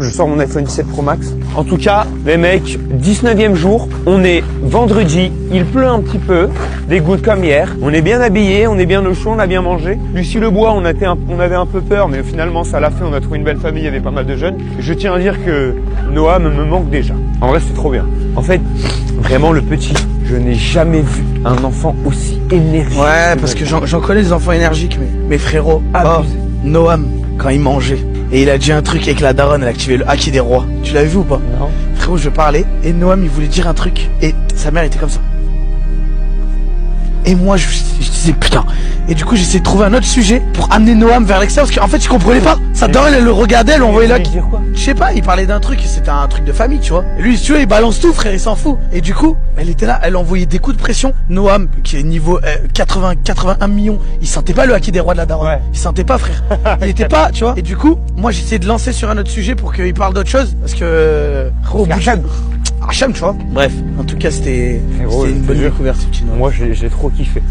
Je sors mon iPhone 17 Pro Max. En tout cas, les mecs, 19e jour, on est vendredi, il pleut un petit peu, des gouttes comme hier. On est bien habillés, on est bien au chaud, on a bien mangé. Lucie Lebois, on avait un peu peur, mais finalement ça l'a fait, on a trouvé une belle famille, il y avait pas mal de jeunes. Je tiens à dire que Noam me manque déjà. En vrai, c'est trop bien. En fait, vraiment le petit, je n'ai jamais vu un enfant aussi énergique. Ouais, parce que j'en connais des enfants énergiques, mais frérot, Noam, quand il mangeait, et il a dit un truc avec la daronne, elle a activé le haki des rois. Tu l'as vu ou pas? Non. Frérot, je parlais, et Noam, il voulait dire un truc, et sa mère était comme ça. Et moi, je disais putain. Et du coup, j'essayais de trouver un autre sujet pour amener Noam vers l'extérieur, parce qu'en fait, je comprenais pas. Sa daronne, elle le regardait, elle envoyait là. Je sais pas, il parlait d'un truc, c'était un truc de famille, tu vois. Et lui, tu vois, il balance tout, frère, il s'en fout. Et du coup, elle était là, elle envoyait des coups de pression. Noam, qui est niveau 81 millions, il sentait pas le haki des rois de la daronne. Ouais. Il sentait pas, frère. Il était pas, tu vois. Et du coup, moi, j'essayais de lancer sur un autre sujet pour qu'il parle d'autre chose, parce que Hacham, tu vois. Bref, en tout cas, c'était une bonne découverte, ce petit Noam. Moi, j'ai trop kiffé.